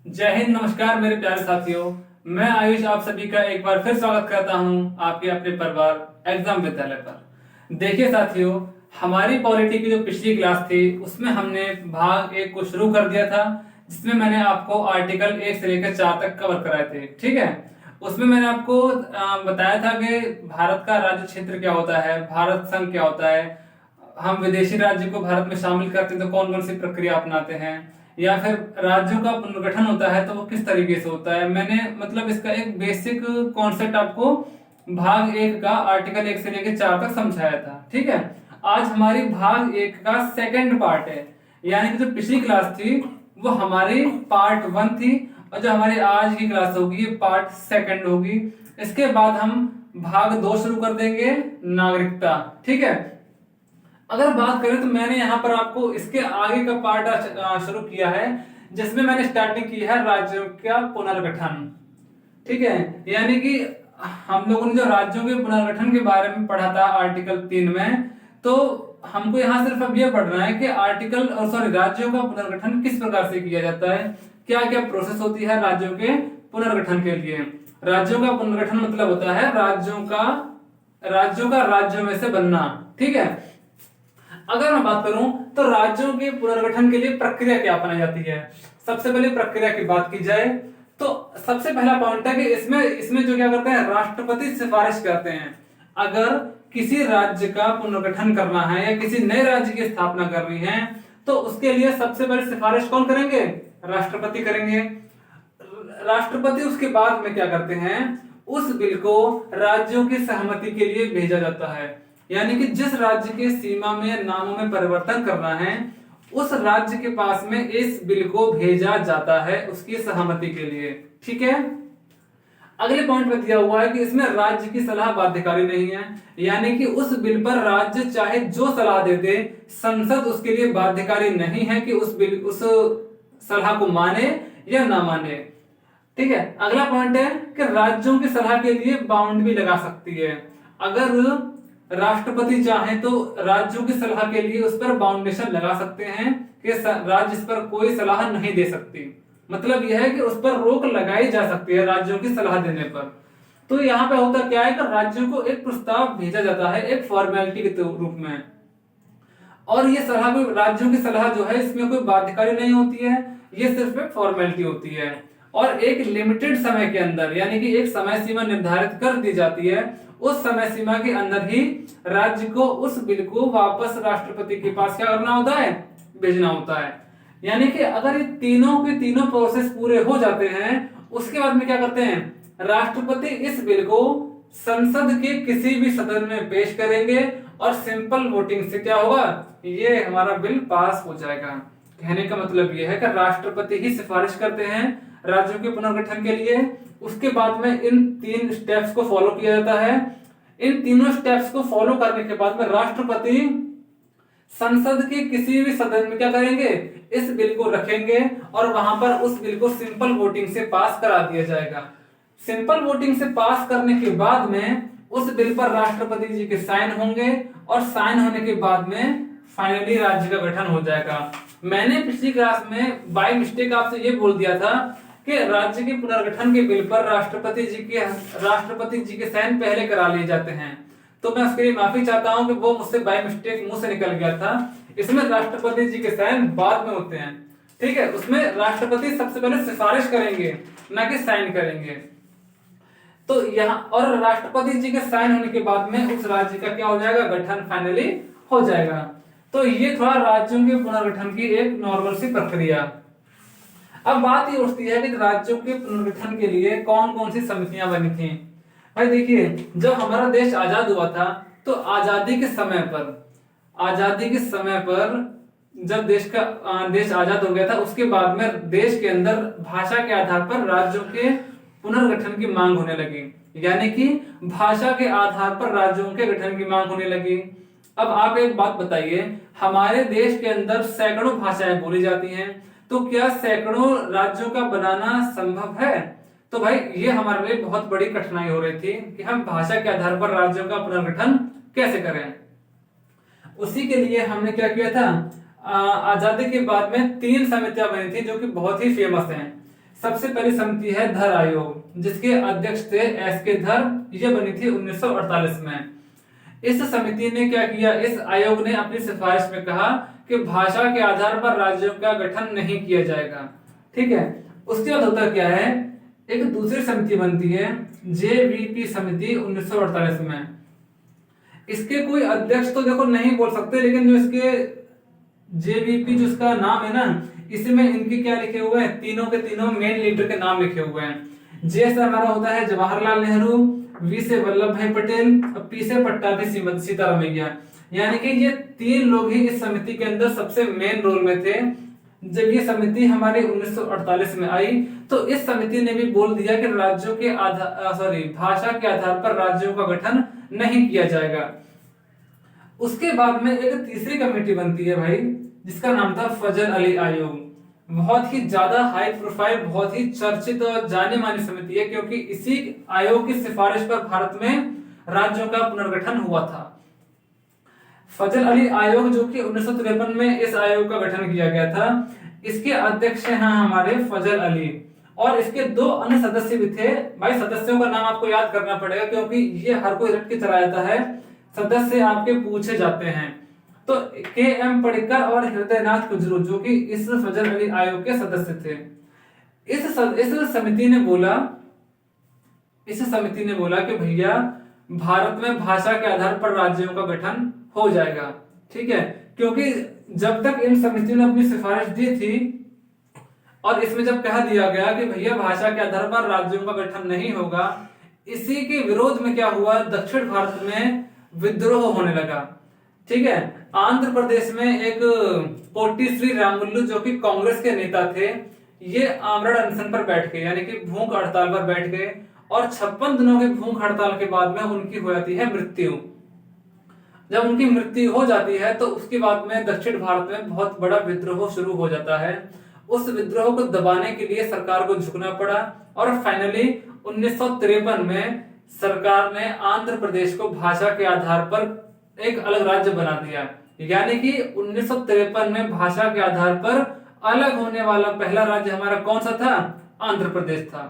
जय हिंद। नमस्कार मेरे प्यारे साथियों। मैं आयुष आप सभी का एक बार फिर स्वागत करता हूं आपके अपने परिवार एग्जाम विद्यालय पर। देखिए साथियों, हमारी पॉलिटी की जो पिछली क्लास थी उसमें हमने भाग 1 को शुरू कर दिया था, जिसमें मैंने आपको आर्टिकल 1 से लेकर 4 तक कवर कराए थे। ठीक है, उसमें मैंने आपको बताया था कि भारत का राज्य क्षेत्र क्या होता है, भारत संघ क्या होता है, हम विदेशी राज्य को भारत में शामिल करते हैं तो कौन कौन सी प्रक्रिया अपनाते हैं, या फिर राज्यों का पुनर्गठन होता है तो वो किस तरीके से होता है। मैंने मतलब इसका एक बेसिक कॉन्सेप्ट आपको भाग 1 का आर्टिकल 1 से लेकर 4 तक समझाया था। ठीक है, आज हमारी भाग 1 का सेकंड पार्ट है, यानी कि जो पिछली क्लास थी वो हमारी पार्ट 1 थी, और जो हमारी आज की क्लास होगी ये पार्ट सेकंड होगी। इसके बाद हम भाग 2 शुरू कर देंगे, नागरिकता। ठीक है, अगर बात करें तो मैंने यहाँ पर आपको इसके आगे का पार्ट शुरू किया है, जिसमें मैंने स्टार्टिंग की है राज्यों का पुनर्गठन। ठीक है, यानी कि हम लोगों ने जो राज्यों के पुनर्गठन के बारे में पढ़ा था आर्टिकल 3 में, तो हमको यहाँ सिर्फ अब यह पढ़ना है कि आर्टिकल और सॉरी राज्यों का पुनर्गठन किस प्रकार से किया जाता है, क्या क्या प्रोसेस होती है राज्यों के पुनर्गठन के लिए। राज्यों का पुनर्गठन मतलब होता है राज्यों का राज्यों में से बनना। ठीक है, अगर मैं बात करूं तो राज्यों के पुनर्गठन के लिए प्रक्रिया क्या अपनाई जाती है। सबसे पहले प्रक्रिया की बात की जाए तो सबसे पहला पॉइंट है कि इसमें इसमें जो क्या करते हैं, राष्ट्रपति सिफारिश करते हैं। अगर किसी राज्य का पुनर्गठन करना है या किसी नए राज्य की स्थापना करनी है तो उसके लिए सबसे पहले सिफारिश कौन करेंगे, राष्ट्रपति करेंगे। राष्ट्रपति उसके बाद में क्या करते हैं, उस बिल को राज्यों की सहमति के लिए भेजा जाता है। यानी कि जिस राज्य के सीमा में या नामों में परिवर्तन करना है उस राज्य के पास में इस बिल को भेजा जाता है उसकी सहमति के लिए। ठीक है, अगले पॉइंट में दिया हुआ है कि इसमें राज्य की सलाह बाध्यकारी नहीं है, यानी कि उस बिल पर राज्य चाहे जो सलाह दे दे, संसद उसके लिए बाध्यकारी नहीं है कि उस सलाह को माने या ना माने। ठीक है, अगला पॉइंट है कि राज्यों की सलाह के लिए बाउंड भी लगा सकती है। अगर राष्ट्रपति चाहे तो राज्यों की सलाह के लिए उस पर बाउंडेशन लगा सकते हैं कि राज्य इस पर कोई सलाह नहीं दे सकती। मतलब यह है कि उस पर रोक लगाई जा सकती है राज्यों की सलाह देने पर। तो यहाँ पे होता क्या है कि राज्यों को एक प्रस्ताव भेजा जाता है एक फॉर्मेलिटी के रूप में, और ये सलाह कोई राज्यों की सलाह जो है इसमें कोई बाध्यकारी नहीं होती है, ये सिर्फ एक फॉर्मेलिटी होती है। और एक लिमिटेड समय के अंदर, यानी कि एक समय सीमा निर्धारित कर दी जाती है, उस समय सीमा के अंदर ही राज्य को उस बिल को वापस राष्ट्रपति के पास क्या करना होता है, भेजना होता है। यानी कि अगर ये तीनों के तीनों प्रोसेस पूरे हो जाते हैं उसके बाद में क्या करते हैं, राष्ट्रपति इस बिल को संसद के किसी भी सदन में पेश करेंगे और सिंपल वोटिंग से क्या होगा, ये हमारा बिल पास हो जाएगा। कहने का मतलब यह है कि राष्ट्रपति ही सिफारिश करते हैं राज्यों के पुनर्गठन के लिए। उसके बाद में इन 3 स्टेप्स को फॉलो किया जाता है। इन तीनों स्टेप्स को फॉलो करने के बाद में राष्ट्रपति संसद के किसी भी सदन में क्या करेंगे, इस बिल को रखेंगे और वहां पर उस बिल को सिंपल वोटिंग से पास करा दिया जाएगा। सिंपल वोटिंग से पास करने के बाद में उस बिल पर राष्ट्रपति जी के साइन होंगे और साइन होने के बाद में फाइनली राज्य का गठन हो जाएगा। मैंने पिछली क्लास में बाय मिस्टेक आपसे ये बोल दिया था कि राज्य के पुनर्गठन के बिल पर राष्ट्रपति जी के साइन पहले करा लिए जाते हैं, तो मैं उसके लिए माफी चाहता हूं कि वो मुझसे बाय मिस्टेक मुंह से निकल गया था। इसमें राष्ट्रपति जी के साइन बाद में होते हैं। ठीक है, उसमें राष्ट्रपति सबसे पहले सिफारिश करेंगे ना कि साइन करेंगे। तो यहाँ और राष्ट्रपति जी के साइन होने के बाद में उस राज्य का क्या हो जाएगा, गठन फाइनली हो जाएगा। तो ये थोड़ा राज्यों के पुनर्गठन की एक नॉर्मल सी प्रक्रिया। अब बात ये उठती है कि राज्यों के पुनर्गठन के लिए कौन कौन सी समितियां बनी थी। भाई देखिए, जब हमारा देश आजाद हुआ था तो आजादी के समय पर जब देश आजाद हो गया था उसके बाद में देश के अंदर भाषा के आधार पर राज्यों के पुनर्गठन की मांग होने लगी। यानी कि भाषा के आधार पर राज्यों के गठन की मांग होने लगी। अब आप एक बात बताइए, हमारे देश के अंदर सैकड़ों भाषाएं बोली जाती हैं, तो क्या सैकड़ों राज्यों का बनाना संभव है? तो भाई ये हमारे लिए बहुत बड़ी कठिनाई हो रही थी कि हम भाषा के आधार पर राज्यों का पुनर्गठन कैसे करें। उसी के लिए हमने क्या किया था, आजादी के बाद में 3 समितियां बनी थी जो कि बहुत ही फेमस हैं। सबसे पहली समिति है धर आयोग, जिसके अध्यक्ष थे एस के धर। ये बनी थी 1948 में। इस समिति ने क्या किया, इस आयोग ने अपनी सिफारिश में कहा कि भाषा के आधार पर राज्यों का गठन नहीं किया जाएगा। ठीक है। उसके बाद होता क्या है, एक दूसरी समिति बनती है जेवीपी समिति 1948 में। इसके कोई अध्यक्ष तो देखो नहीं बोल सकते, लेकिन जो इसके जेवीपी जो इसका नाम है ना, इसमें इनके क्या लिखे हुए हैं, तीनों के तीनों मेन लीडर के नाम लिखे हुए हैं। जे से हमारा होता है जवाहरलाल नेहरू, वी से वल्लभ भाई पटेल और पी से पट्टाभी सीतारामैया। यानी कि ये तीन लोग ही इस समिति के अंदर सबसे मेन रोल में थे। जब ये समिति हमारे 1948 में आई तो इस समिति ने भी बोल दिया कि राज्यों के भाषा के आधार पर राज्यों का गठन नहीं किया जाएगा। उसके बाद में एक तीसरी कमेटी बनती है भाई, जिसका नाम था फजल अली आयोग। बहुत ही ज्यादा हाई प्रोफाइल, बहुत ही चर्चित और जाने मानी समिति है, क्योंकि इसी आयोग की सिफारिश पर भारत में राज्यों का पुनर्गठन हुआ था। फजल अली आयोग जो कि 1953 में इस आयोग का गठन किया गया था, इसके अध्यक्ष हैं हमारे फजल अली, और इसके दो अन्य सदस्य भी थे। भाई सदस्यों का नाम आपको याद करना पड़ेगा, क्योंकि ये हर कोई रट के चला जाता है, सदस्य आपके पूछे जाते हैं। तो के एम पडिक्कर और हृदयनाथ कुजरू जो कि इस फजल अली आयोग के सदस्य थे। इस समिति ने बोला कि भैया भारत में भाषा के आधार पर राज्यों का गठन हो जाएगा। ठीक है, क्योंकि जब तक इन समितियों ने अपनी सिफारिश दी थी और इसमें जब कह दिया गया कि भैया भाषा के आधार पर राज्यों का गठन नहीं होगा, इसी के विरोध में क्या हुआ, दक्षिण भारत में विद्रोह होने लगा। ठीक है, आंध्र प्रदेश में एक पोट्टी श्री रामुलु जो कि कांग्रेस के नेता थे, ये आमरण अनशन पर बैठ गए, यानी कि भूख हड़ताल पर बैठ गए, और 56 दिनों की भूख हड़ताल के बाद में उनकी हो जाती है मृत्यु। जब उनकी मृत्यु हो जाती है तो उसके बाद में दक्षिण भारत में बहुत बड़ा विद्रोह शुरू हो जाता है। उस विद्रोह को दबाने के लिए सरकार को झुकना पड़ा, और फाइनली 1953 में सरकार ने आंध्र प्रदेश को भाषा के आधार पर एक अलग राज्य बना दिया। यानी कि 1953 में भाषा के आधार पर अलग होने वाला पहला राज्य हमारा कौन सा था, आंध्र प्रदेश था।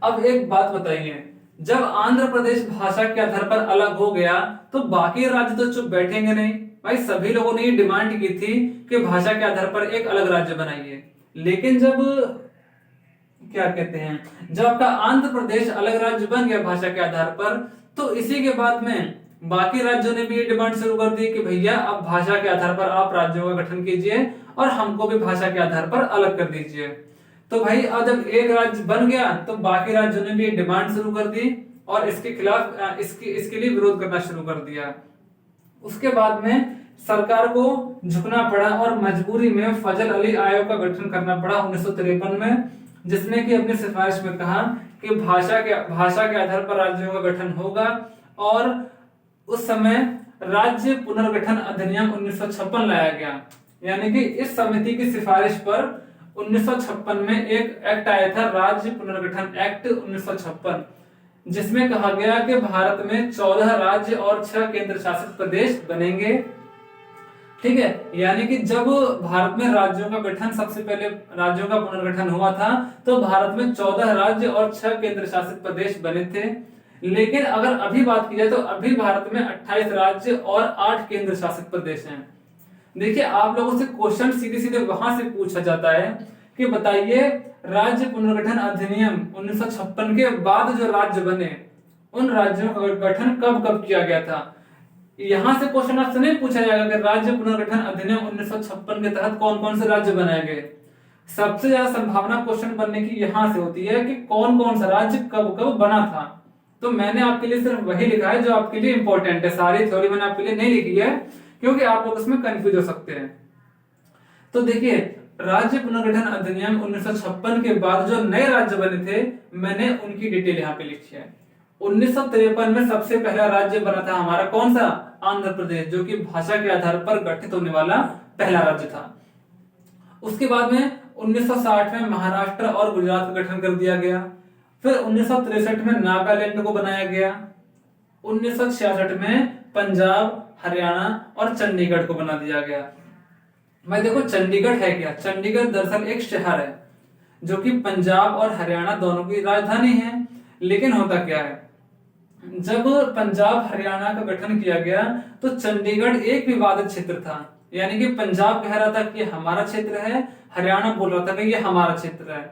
अब एक बात बताइए, जब आंध्र प्रदेश भाषा के आधार पर अलग हो गया तो बाकी राज्य तो चुप बैठेंगे नहीं। भाई सभी लोगों ने ये डिमांड की थी कि भाषा के आधार पर एक अलग राज्य बनाइए, लेकिन जब क्या कहते हैं, जब आपका आंध्र प्रदेश अलग राज्य बन गया भाषा के आधार पर, तो इसी के बाद में बाकी राज्यों ने भी ये डिमांड शुरू कर दी कि भैया अब भाषा के आधार पर आप राज्यों का गठन कीजिए और हमको भी भाषा के आधार पर अलग कर दीजिए। तो भाई अब जब एक राज्य बन गया तो बाकी राज्यों ने भी डिमांड शुरू कर दी और इसके खिलाफ इसके लिए विरोध करना शुरू कर दिया। उसके बाद में सरकार को झुकना पड़ा और मजबूरी में फजल अली आयोग का गठन करना पड़ा 1953 में, जिसने कि अपनी सिफारिश में कहा कि भाषा के आधार पर राज्यों का गठन होगा। और उस समय राज्य पुनर्गठन अधिनियम 1956 लाया गया। यानी कि इस समिति की सिफारिश पर 1956 में एक एक्ट आया था, राज्य पुनर्गठन एक्ट 1956, जिसमें कहा गया कि भारत में 14 राज्य और 6 केंद्र शासित प्रदेश बनेंगे। ठीक है, यानी कि जब भारत में राज्यों का गठन, सबसे पहले राज्यों का पुनर्गठन हुआ था तो भारत में 14 राज्य और 6 केंद्र शासित प्रदेश बने थे। लेकिन अगर अभी बात की जाए तो अभी भारत में 28 राज्य और 8 केंद्र शासित प्रदेश हैं। देखिए, आप लोगों से क्वेश्चन सीधे सीधे वहां से पूछा जाता है कि बताइए राज्य पुनर्गठन अधिनियम 1956 के बाद जो राज्य बने, उन राज्यों का गठन कब कब किया गया था। यहां से क्वेश्चन आपसे नहीं पूछा जाएगा कि राज्य पुनर्गठन अधिनियम 1956 के तहत कौन कौन से राज्य बनाए गए। सबसे ज्यादा संभावना क्वेश्चन बनने की यहां से होती है कि कौन कौन सा राज्य कब कब बना था। तो मैंने आपके लिए सिर्फ वही लिखा है जो आपके लिए इंपॉर्टेंट है, सारी थ्योरी मैंने आपके लिए नहीं लिखी है क्योंकि आप लोग उसमें कंफ्यूज हो सकते हैं। तो देखिए, राज्य पुनर्गठन अधिनियम 1956 के बाद जो नए राज्य बने थे, मैंने उनकी डिटेल यहाँ पे लिखी है। 1953 में सबसे पहला राज्य बना था हमारा कौन सा, आंध्र प्रदेश, जो कि भाषा के आधार पर गठित होने वाला पहला राज्य था। उसके बाद में 1960 में महाराष्ट्र और गुजरात का गठन कर दिया गया। फिर 1963 में नागालैंड को बनाया गया। 1966 में पंजाब, हरियाणा और चंडीगढ़ को बना दिया गया। भाई देखो, चंडीगढ़ है क्या? चंडीगढ़ दरअसल एक शहर है जो कि पंजाब और हरियाणा दोनों की राजधानी है। लेकिन होता क्या है, जब पंजाब हरियाणा का गठन किया गया तो चंडीगढ़ एक विवादित क्षेत्र था। यानी कि पंजाब कह रहा था कि हमारा क्षेत्र है, हरियाणा बोल रहा था कि ये हमारा क्षेत्र है।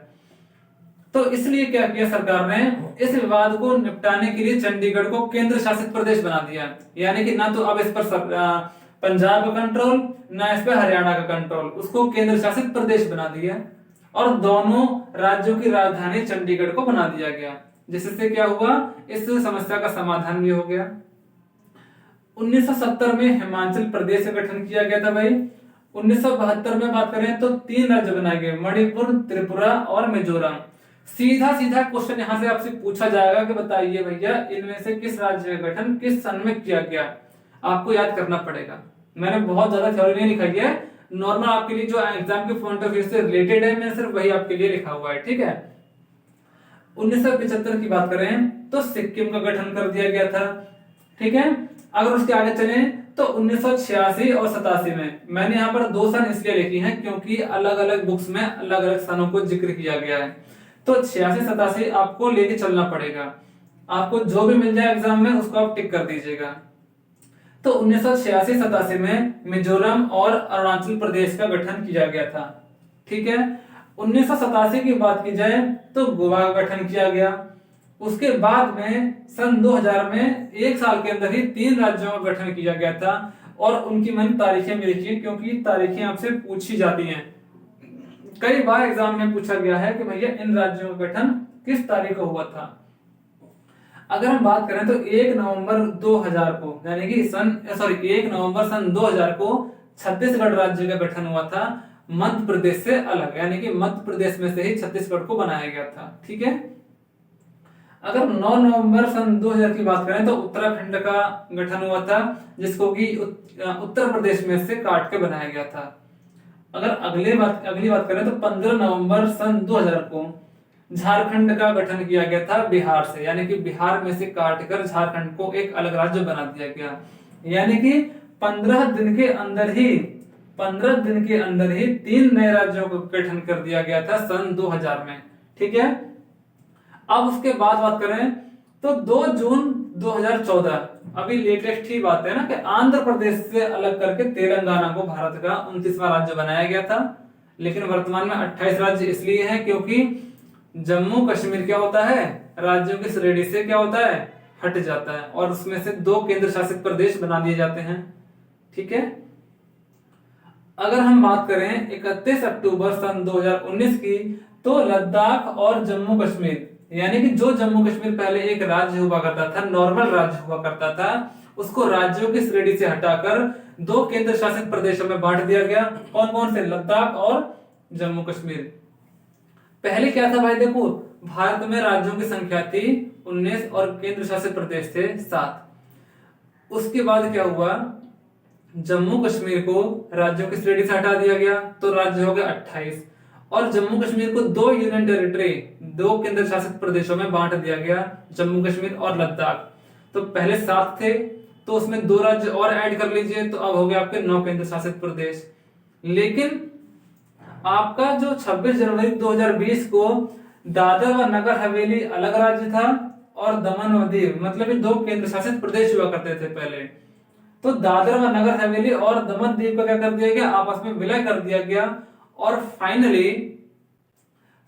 तो इसलिए क्या किया सरकार ने, इस विवाद को निपटाने के लिए चंडीगढ़ को केंद्र शासित प्रदेश बना दिया। यानी कि ना तो अब इस पर पंजाब का कंट्रोल, ना इस पर हरियाणा का कंट्रोल, उसको केंद्र शासित प्रदेश बना दिया और दोनों राज्यों की राजधानी चंडीगढ़ को बना दिया गया। जिससे क्या हुआ, इस समस्या का समाधान भी हो गया। 1970 में हिमाचल प्रदेश का गठन किया गया था भाई। 1972 में बात करें तो 3 राज्य बनाए गए, मणिपुर, त्रिपुरा और मिजोरम। सीधा सीधा क्वेश्चन यहां से आपसे पूछा जाएगा कि बताइए भैया इनमें से किस राज्य का गठन किस सन में किया गया, आपको याद करना पड़ेगा। मैंने बहुत ज्यादा थ्योरी नहीं लिखाई है, नॉर्मल आपके लिए जो एग्जाम के पॉइंट ऑफ व्यू से रिलेटेड है, मैंने सिर्फ वही आपके लिए लिखा हुआ है, ठीक है। 1975 की बात करें तो सिक्किम का गठन कर दिया गया था, ठीक है। अगर उसके आगे चले तो 1986 और 87 में, मैंने यहाँ पर 2 सन इसलिए लिखी हैं क्योंकि अलग अलग बुक्स में अलग अलग सनों को जिक्र किया गया है। तो 86-87 आपको लेके चलना पड़ेगा, आपको जो भी मिल जाए एग्जाम में उसको आप टिक कर दीजिएगा। तो 1986-87 में मिजोरम और अरुणाचल प्रदेश का गठन किया गया था, ठीक है। 1987 की बात की जाए तो गोवा का गठन किया गया। उसके बाद में सन 2000 में 1 साल के अंदर ही 3 राज्यों का गठन किया गया था और उनकी मैंने तारीखें भी लिखी है क्योंकि तारीखें आपसे पूछी जाती हैं। कई बार एग्जाम में पूछा गया है कि भैया इन राज्यों का गठन किस तारीख को हुआ था। अगर हम बात करें तो 1 नवंबर 2000 को, यानी कि 1 नवंबर सन 2000 को छत्तीसगढ़ राज्य का गठन हुआ था, मध्य प्रदेश से अलग, यानी कि मध्य प्रदेश में से ही छत्तीसगढ़ को बनाया गया था, ठीक है। अगर 9 नवंबर सन 2000 की बात करें तो उत्तराखंड का गठन हुआ था, जिसको कि उत्तर प्रदेश में से काट के बनाया गया था। अगर अगली बात करें तो 15 नवंबर सन 2000 को झारखंड का गठन किया गया था बिहार से, यानी कि बिहार में से काटकर झारखंड को एक अलग राज्य बना दिया गया। यानी कि 15 दिन के अंदर ही 3 नए राज्यों को गठन कर दिया गया था सन 2000 में, ठीक है। अब उसके बाद बात करें तो 2 जून 2014, अभी लेटेस्ट ही बात है ना, कि आंध्र प्रदेश से अलग करके तेलंगाना को भारत का 29वां राज्य बनाया गया था। लेकिन वर्तमान में 28 राज्य इसलिए है क्योंकि जम्मू कश्मीर क्या होता है, राज्यों की श्रेणी से क्या होता है, हट जाता है और उसमें से 2 केंद्र शासित प्रदेश बना दिए जाते हैं, ठीक है। अगर हम बात करें 31 अक्टूबर सन 2019 की, तो लद्दाख और जम्मू कश्मीर, यानी कि जो जम्मू कश्मीर पहले एक राज्य हुआ करता था, नॉर्मल राज्य हुआ करता था, उसको राज्यों की श्रेणी से हटाकर 2 केंद्र शासित प्रदेशों में बांट दिया गया। कौन कौन से, लद्दाख और जम्मू कश्मीर। पहले क्या था भाई, देखो भारत में राज्यों की संख्या थी 19 और केंद्र शासित प्रदेश थे 7। उसके बाद क्या हुआ, जम्मू कश्मीर को राज्यों की श्रेणी से हटा दिया गया तो राज्य हो गए 28 और जम्मू कश्मीर को 2 यूनियन टेरिटरी, 2 केंद्र शासित प्रदेशों में बांट दिया गया, जम्मू कश्मीर और लद्दाख। तो पहले 7 थे तो उसमें 2 राज्य और ऐड कर लीजिए तो अब हो गए आपके 9 केंद्र शासित प्रदेश। लेकिन आपका जो 26 जनवरी 2020 को दादर व नगर हवेली अलग राज्य था और दमन व दीव, मतलब ये 2 केंद्र शासित प्रदेश हुआ करते थे पहले। तो दादर व नगर हवेली और दमन दीव को क्या कर दिया गया, आपस में विलय कर दिया गया और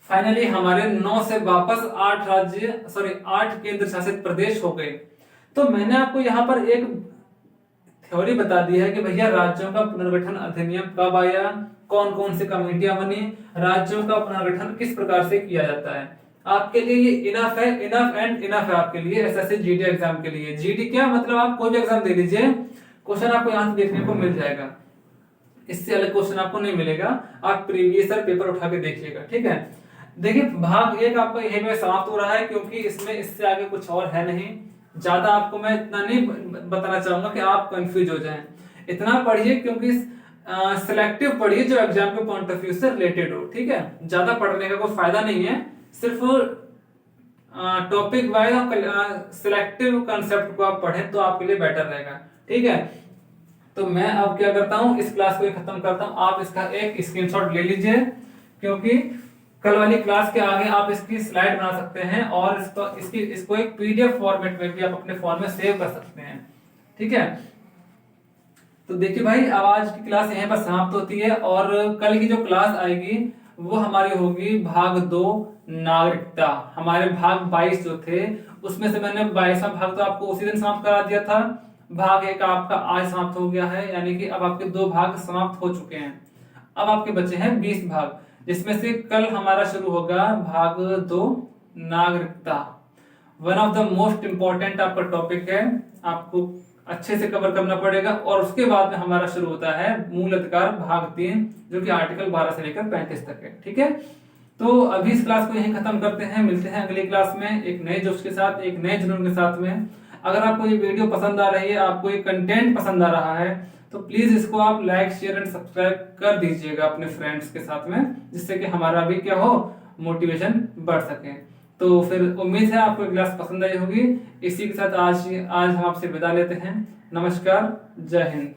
फाइनली हमारे 9 से वापस 8 केंद्र शासित प्रदेश हो गए। तो मैंने आपको यहाँ पर एक थ्योरी बता दी है कि भैया राज्यों का पुनर्गठन अधिनियम कब आया, कौन कौन सी कमेटियां बनी, राज्यों का पुनर्गठन किस प्रकार से किया जाता है। आपके लिए ये इनफ है, इनफ है आपके लिए एसएससी जीडी एग्जाम के लिए। जीडी क्या मतलब, आप कोई भी एग्जाम दे लीजिए, क्वेश्चन आपको यहाँ से देखने को मिल जाएगा, इससे अलग क्वेश्चन आपको नहीं मिलेगा। आप प्रीवियस ईयर पेपर उठा के देखिएगा, ठीक है। देखिए भाग 1 आपका यही में समाप्त हो रहा है क्योंकि इसमें इससे आगे कुछ और है नहीं। ज्यादा आपको मैं इतना नहीं बताना चाहूंगा कि आप कंफ्यूज हो जाएं। इतना पढ़िए क्योंकि सिलेक्टिव पढ़िए जो एग्जाम के पॉइंट ऑफ व्यू से रिलेटेड हो, ठीक है। ज्यादा पढ़ने का कोई फायदा नहीं है, सिर्फ टॉपिक वाइज सिलेक्टिव कंसेप्ट को आप पढ़ें तो आपके लिए बेटर रहेगा, ठीक है। तो मैं अब क्या करता हूं, इस क्लास को खत्म करता हूं। आप इसका एक स्क्रीनशॉट ले लीजिए क्योंकि कल वाली क्लास के आगे आप इसकी स्लाइड बना सकते हैं और इसको एक पीडीएफ फॉर्मेट में भी आप अपने फोन में सेव कर सकते हैं। ठीक है, तो देखिए भाई, अब आज की क्लास यहीं पर समाप्त होती है और कल की जो क्लास आएगी वो हमारी होगी भाग 2 नागरिकता। हमारे भाग 22 जो थे उसमें से मैंने 22वां भाग तो आपको उसी दिन समाप्त करा दिया था। भाग 1 आपका आज समाप्त हो गया है, यानी कि अब आपके 2 भाग समाप्त हो चुके हैं। अब आपके बचे हैं 20 भाग, जिसमें से कल हमारा शुरू होगा भाग 2 नागरिकता। One of the most important आपका टॉपिक है, आपको अच्छे से कवर करना पड़ेगा। और उसके बाद में हमारा शुरू होता है मूल अधिकार भाग 3, जो कि आर्टिकल 12 से लेकर 35 तक है। ठीक है, तो अभी इस क्लास को यहीं खत्म करते हैं, मिलते हैं अगली क्लास में एक नए जोश के साथ, एक नए जुनून के साथ में। अगर आपको ये वीडियो पसंद आ रही है, आपको ये कंटेंट पसंद आ रहा है, तो प्लीज इसको आप लाइक शेयर एंड सब्सक्राइब कर दीजिएगा अपने फ्रेंड्स के साथ में, जिससे कि हमारा भी क्या हो, मोटिवेशन बढ़ सके। तो फिर उम्मीद है आपको क्लास पसंद आई होगी। इसी के साथ आज हम आपसे विदा लेते हैं। नमस्कार, जय हिंद।